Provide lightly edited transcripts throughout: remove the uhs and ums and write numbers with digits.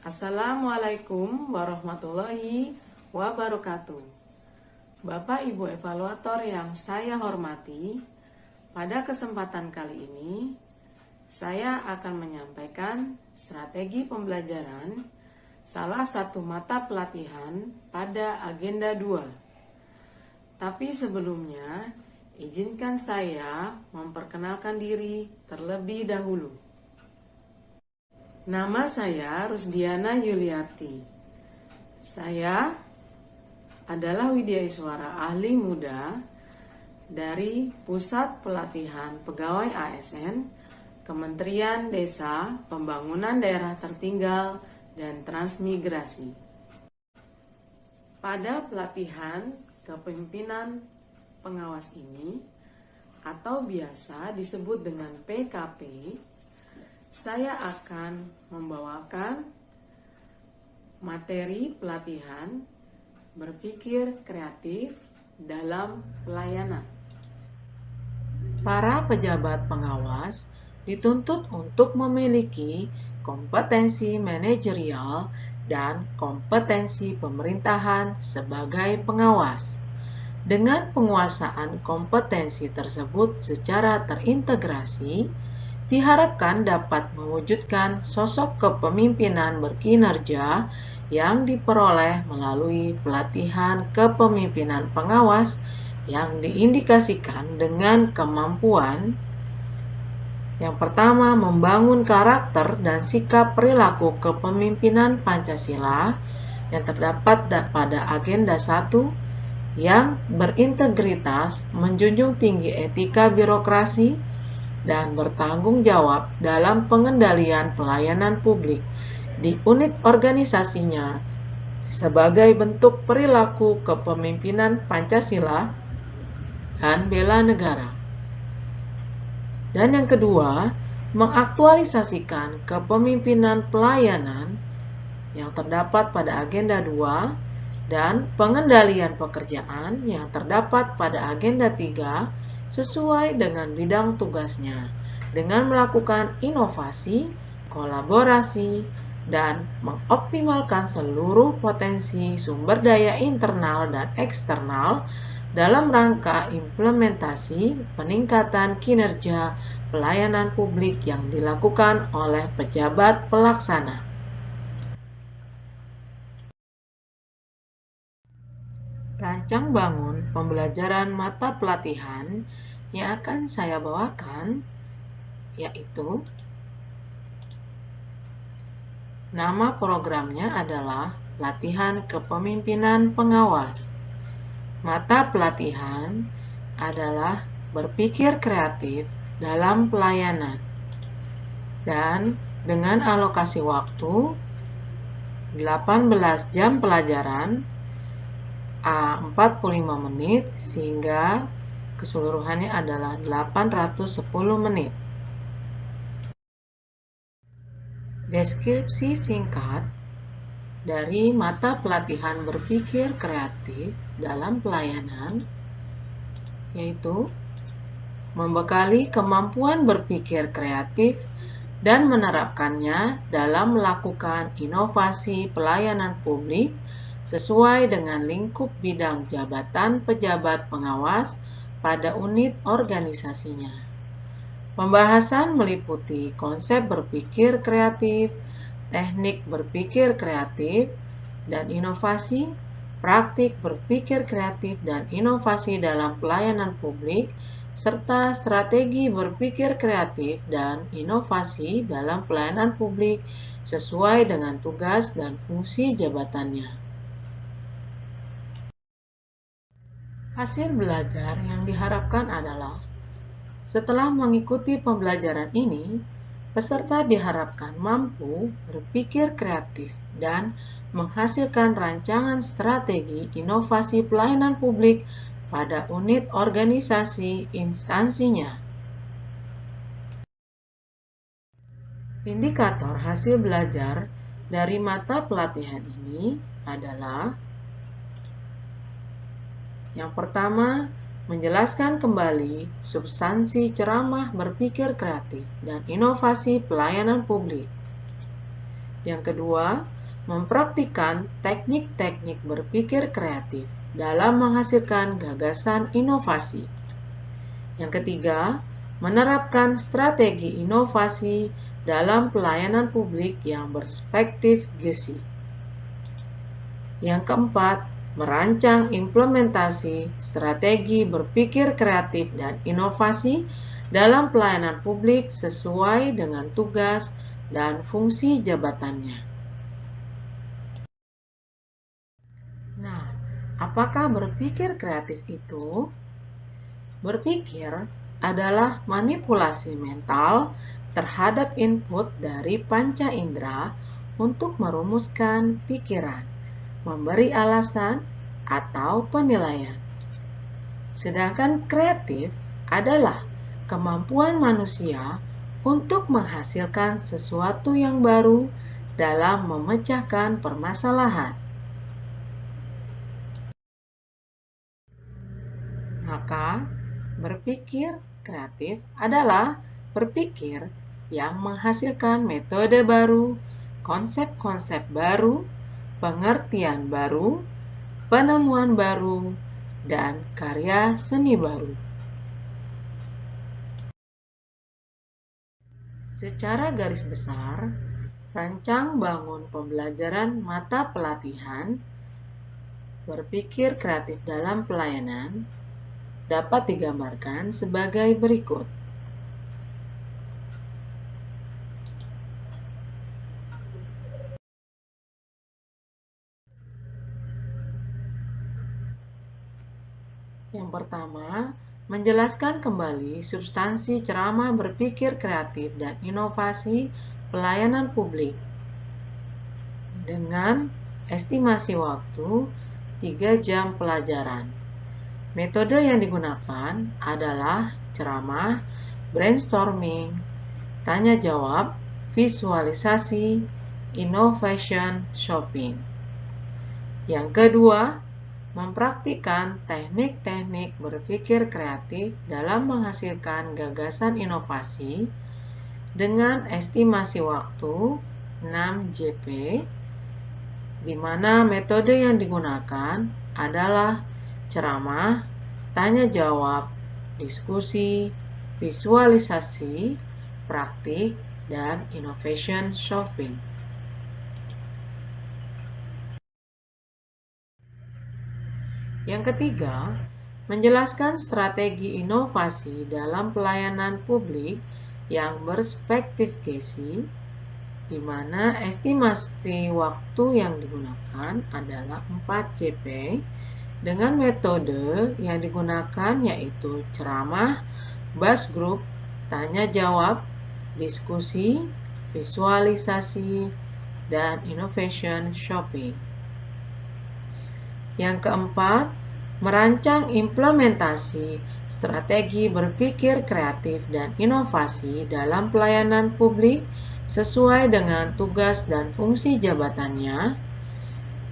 Assalamualaikum warahmatullahi wabarakatuh. Bapak Ibu evaluator yang saya hormati, pada kesempatan kali ini saya akan menyampaikan strategi pembelajaran salah satu mata pelatihan pada agenda 2. Tapi sebelumnya, izinkan saya memperkenalkan diri terlebih dahulu. Nama saya Rusdiana Yuliarti. Saya adalah Widyaiswara Ahli Muda dari Pusat Pelatihan Pegawai ASN, Kementerian Desa, Pembangunan Daerah Tertinggal, dan Transmigrasi. Pada pelatihan kepemimpinan pengawas ini, atau biasa disebut dengan PKP, saya akan membawakan materi pelatihan berpikir kreatif dalam pelayanan. Para pejabat pengawas dituntut untuk memiliki kompetensi manajerial dan kompetensi pemerintahan sebagai pengawas. Dengan penguasaan kompetensi tersebut secara terintegrasi, diharapkan dapat mewujudkan sosok kepemimpinan berkinerja yang diperoleh melalui pelatihan kepemimpinan pengawas yang diindikasikan dengan kemampuan yang pertama, membangun karakter dan sikap perilaku kepemimpinan Pancasila yang terdapat pada agenda 1 yang berintegritas, menjunjung tinggi etika birokrasi, dan bertanggung jawab dalam pengendalian pelayanan publik di unit organisasinya sebagai bentuk perilaku kepemimpinan Pancasila dan bela negara. Dan yang kedua, mengaktualisasikan kepemimpinan pelayanan yang terdapat pada agenda 2 dan pengendalian pekerjaan yang terdapat pada agenda 3 sesuai dengan bidang tugasnya, dengan melakukan inovasi, kolaborasi, dan mengoptimalkan seluruh potensi sumber daya internal dan eksternal dalam rangka implementasi peningkatan kinerja pelayanan publik yang dilakukan oleh pejabat pelaksana. Rancang bangun pembelajaran mata pelatihan yang akan saya bawakan yaitu nama programnya adalah Latihan Kepemimpinan Pengawas. Mata pelatihan adalah berpikir kreatif dalam pelayanan dan dengan alokasi waktu 18 jam pelajaran 45 menit sehingga keseluruhannya adalah 810 menit. Deskripsi singkat dari mata pelatihan berpikir kreatif dalam pelayanan yaitu membekali kemampuan berpikir kreatif dan menerapkannya dalam melakukan inovasi pelayanan publik sesuai dengan lingkup bidang jabatan pejabat pengawas pada unit organisasinya. Pembahasan meliputi konsep berpikir kreatif, teknik berpikir kreatif, dan inovasi, praktik berpikir kreatif dan inovasi dalam pelayanan publik, serta strategi berpikir kreatif dan inovasi dalam pelayanan publik sesuai dengan tugas dan fungsi jabatannya. Hasil belajar yang diharapkan adalah, setelah mengikuti pembelajaran ini, peserta diharapkan mampu berpikir kreatif dan menghasilkan rancangan strategi inovasi pelayanan publik pada unit organisasi instansinya. Indikator hasil belajar dari mata pelatihan ini adalah yang pertama, menjelaskan kembali substansi ceramah berpikir kreatif dan inovasi pelayanan publik. Yang kedua, mempraktikkan teknik-teknik berpikir kreatif dalam menghasilkan gagasan inovasi. Yang ketiga, menerapkan strategi inovasi dalam pelayanan publik yang berperspektif GESI. Yang keempat, merancang implementasi strategi berpikir kreatif dan inovasi dalam pelayanan publik sesuai dengan tugas dan fungsi jabatannya. Nah, apakah berpikir kreatif itu? Berpikir adalah manipulasi mental terhadap input dari panca indera untuk merumuskan pikiran, memberi alasan, atau penilaian. Sedangkan kreatif adalah kemampuan manusia untuk menghasilkan sesuatu yang baru dalam memecahkan permasalahan. Maka, berpikir kreatif adalah berpikir yang menghasilkan metode baru, konsep-konsep baru, pengertian baru, penemuan baru, dan karya seni baru. Secara garis besar, rancang bangun pembelajaran mata pelatihan berpikir kreatif dalam pelayanan dapat digambarkan sebagai berikut. Yang pertama, menjelaskan kembali substansi ceramah berpikir kreatif dan inovasi pelayanan publik dengan estimasi waktu 3 jam pelajaran. Metode yang digunakan adalah ceramah, brainstorming, tanya jawab, visualisasi, innovation shopping. Yang kedua, mempraktikkan teknik-teknik berpikir kreatif dalam menghasilkan gagasan inovasi dengan estimasi waktu 6 JP, di mana metode yang digunakan adalah ceramah, tanya jawab, diskusi, visualisasi, praktik, dan innovation shopping. Yang ketiga, menjelaskan strategi inovasi dalam pelayanan publik yang berperspektif GESI, di mana estimasi waktu yang digunakan adalah 4 JP, dengan metode yang digunakan yaitu ceramah, buzz group, tanya jawab, diskusi, visualisasi, dan innovation shopping. Yang keempat, merancang implementasi strategi berpikir kreatif dan inovasi dalam pelayanan publik sesuai dengan tugas dan fungsi jabatannya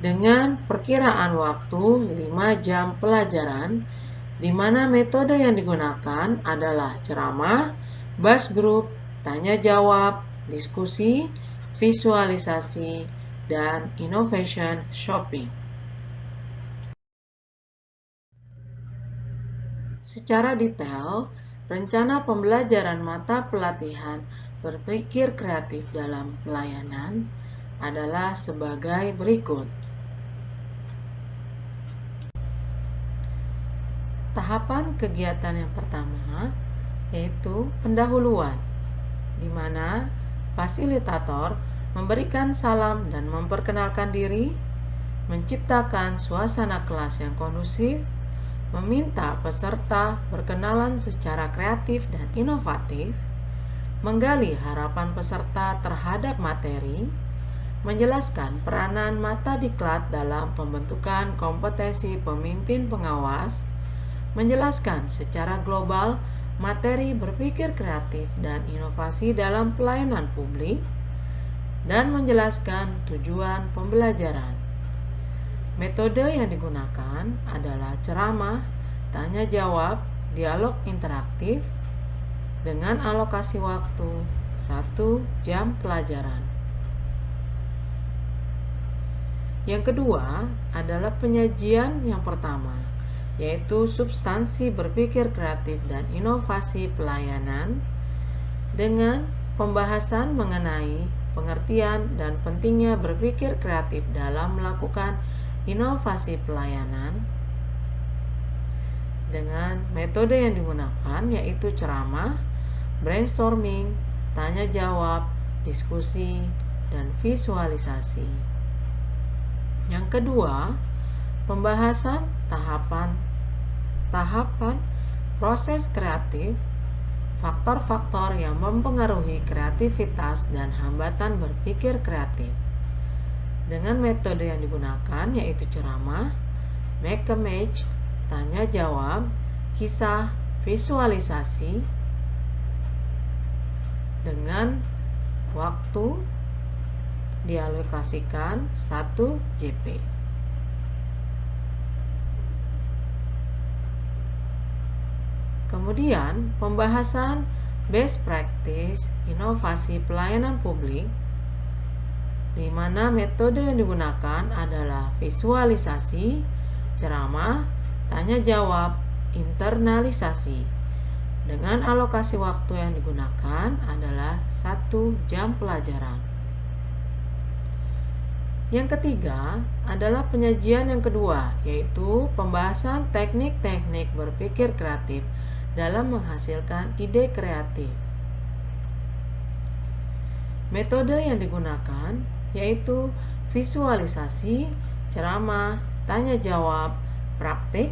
dengan perkiraan waktu 5 jam pelajaran, di mana metode yang digunakan adalah ceramah, buzz group, tanya jawab, diskusi, visualisasi, dan innovation shopping. Secara detail, rencana pembelajaran mata pelatihan berpikir kreatif dalam pelayanan adalah sebagai berikut. Tahapan kegiatan yang pertama yaitu pendahuluan, di mana fasilitator memberikan salam dan memperkenalkan diri, menciptakan suasana kelas yang kondusif, meminta peserta berkenalan secara kreatif dan inovatif, menggali harapan peserta terhadap materi, menjelaskan peranan mata diklat dalam pembentukan kompetensi pemimpin pengawas, menjelaskan secara global materi berpikir kreatif dan inovasi dalam pelayanan publik, dan menjelaskan tujuan pembelajaran. Metode yang digunakan adalah ceramah, tanya jawab, dialog interaktif dengan alokasi waktu 1 jam pelajaran. Yang kedua adalah penyajian yang pertama, yaitu substansi berpikir kreatif dan inovasi pelayanan dengan pembahasan mengenai pengertian dan pentingnya berpikir kreatif dalam melakukan inovasi pelayanan dengan metode yang digunakan yaitu ceramah, brainstorming, tanya jawab, diskusi, dan visualisasi. Yang kedua, pembahasan tahapan proses kreatif, faktor-faktor yang mempengaruhi kreativitas dan hambatan berpikir kreatif. Dengan metode yang digunakan yaitu ceramah, make a match, tanya jawab, kisah, visualisasi dengan waktu dialokasikan 1 JP. Kemudian pembahasan best practice inovasi pelayanan publik, di mana metode yang digunakan adalah visualisasi, ceramah, tanya jawab, internalisasi. Dengan alokasi waktu yang digunakan adalah 1 jam pelajaran. Yang ketiga adalah penyajian yang kedua, yaitu pembahasan teknik-teknik berpikir kreatif dalam menghasilkan ide kreatif. Metode yang digunakan yaitu visualisasi, ceramah, tanya jawab, praktik,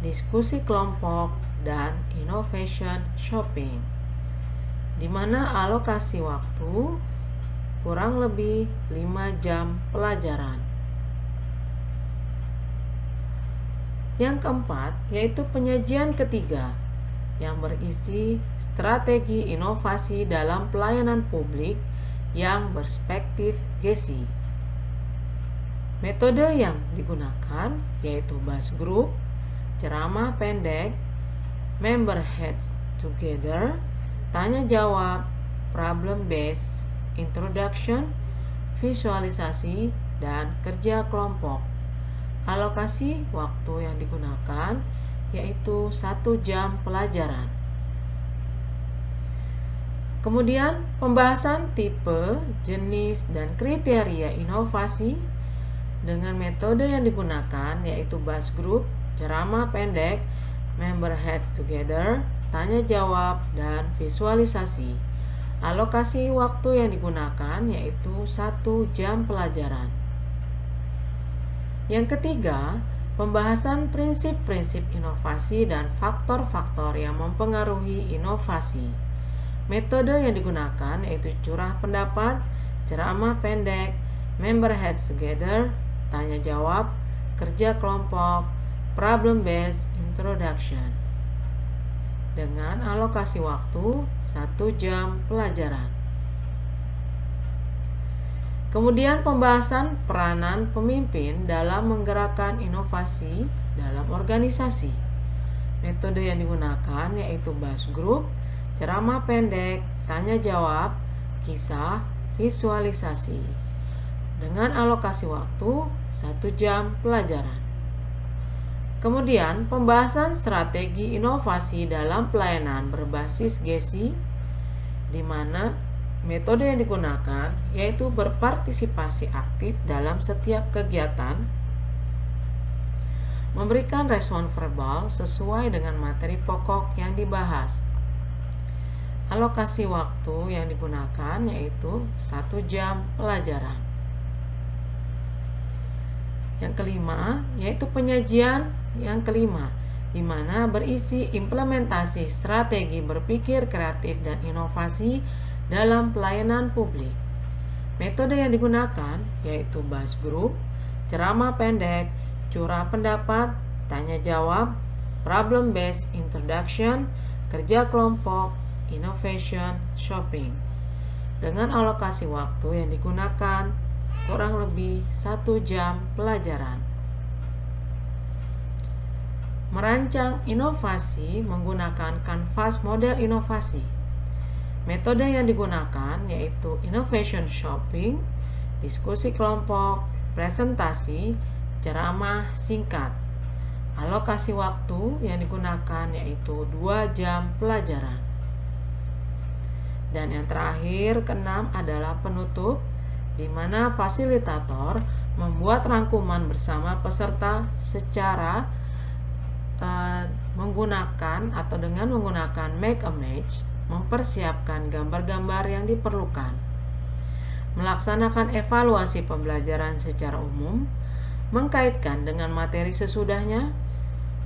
diskusi kelompok, dan innovation shopping, di mana alokasi waktu kurang lebih 5 jam pelajaran. Yang keempat yaitu penyajian ketiga yang berisi strategi inovasi dalam pelayanan publik yang berspektif GESI. Metode yang digunakan yaitu buzz group, ceramah pendek, member heads together, tanya jawab, problem based, introduction, visualisasi, dan kerja kelompok. Alokasi waktu yang digunakan yaitu 1 jam pelajaran. Kemudian pembahasan tipe, jenis, dan kriteria inovasi dengan metode yang digunakan yaitu buzz group, ceramah pendek, member heads together, tanya jawab, dan visualisasi. Alokasi waktu yang digunakan yaitu 1 jam pelajaran. Yang ketiga, pembahasan prinsip-prinsip inovasi dan faktor-faktor yang mempengaruhi inovasi. Metode yang digunakan yaitu curah pendapat, ceramah pendek, member heads together, tanya jawab, kerja kelompok, problem based introduction. Dengan alokasi waktu 1 jam pelajaran. Kemudian pembahasan peranan pemimpin dalam menggerakkan inovasi dalam organisasi. Metode yang digunakan yaitu buzz group, ceramah pendek, tanya jawab, kisah, visualisasi. Dengan alokasi waktu 1 jam pelajaran. Kemudian pembahasan strategi inovasi dalam pelayanan berbasis GESI, di mana metode yang digunakan yaitu berpartisipasi aktif dalam setiap kegiatan, memberikan respon verbal sesuai dengan materi pokok yang dibahas. Alokasi waktu yang digunakan yaitu 1 jam pelajaran. Yang kelima yaitu penyajian yang kelima, di mana berisi implementasi strategi berpikir kreatif dan inovasi dalam pelayanan publik. Metode yang digunakan yaitu buzz group, ceramah pendek, curah pendapat, tanya jawab, problem based introduction, kerja kelompok, innovation shopping. dengan alokasi waktu yang digunakan kurang lebih 1 jam pelajaran. Merancang inovasi menggunakan kanvas model inovasi. Metode yang digunakan yaitu innovation shopping, diskusi kelompok, presentasi, ceramah singkat. Alokasi waktu yang digunakan yaitu 2 jam pelajaran. Dan yang terakhir, keenam adalah penutup, di mana fasilitator membuat rangkuman bersama peserta secara menggunakan atau dengan menggunakan make a match, mempersiapkan gambar-gambar yang diperlukan, melaksanakan evaluasi pembelajaran secara umum, mengkaitkan dengan materi sesudahnya,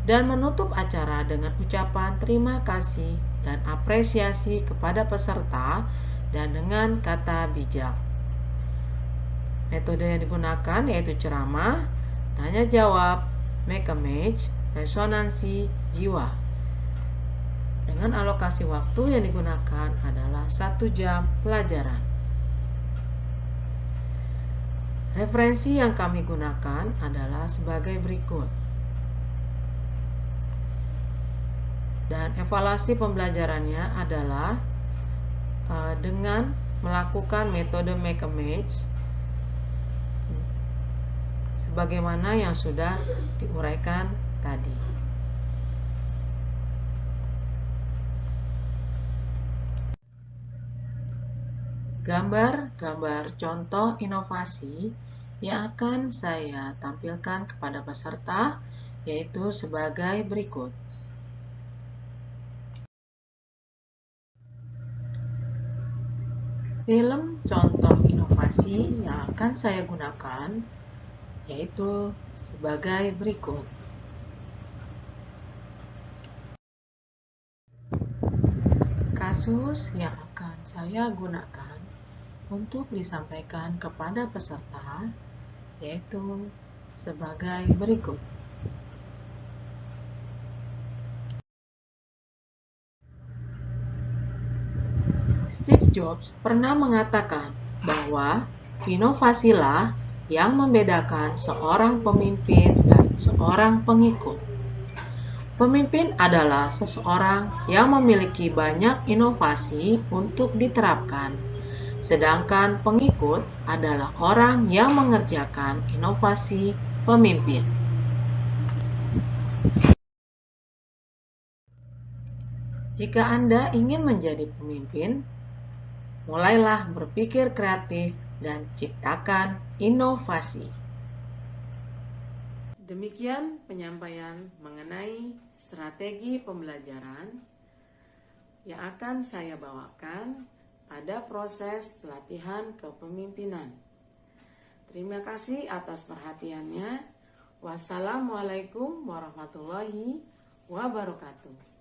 dan menutup acara dengan ucapan terima kasih dan apresiasi kepada peserta dan dengan kata bijak. Metode yang digunakan yaitu ceramah, tanya jawab, make a match, resonansi jiwa. Dengan alokasi waktu yang digunakan adalah 1 jam pelajaran. Referensi yang kami gunakan adalah sebagai berikut. Dan evaluasi pembelajarannya adalah dengan melakukan metode make a match sebagaimana yang sudah diuraikan tadi. Gambar-gambar contoh inovasi yang akan saya tampilkan kepada peserta yaitu sebagai berikut. Film contoh inovasi yang akan saya gunakan yaitu sebagai berikut. Kasus yang akan saya gunakan untuk disampaikan kepada peserta yaitu sebagai berikut. Steve Jobs pernah mengatakan bahwa inovasilah yang membedakan seorang pemimpin dan seorang pengikut. Pemimpin adalah seseorang yang memiliki banyak inovasi untuk diterapkan, sedangkan pengikut adalah orang yang mengerjakan inovasi pemimpin. Jika Anda ingin menjadi pemimpin, mulailah berpikir kreatif dan ciptakan inovasi. Demikian penyampaian mengenai strategi pembelajaran yang akan saya bawakan pada proses pelatihan kepemimpinan. Terima kasih atas perhatiannya. Wassalamualaikum warahmatullahi wabarakatuh.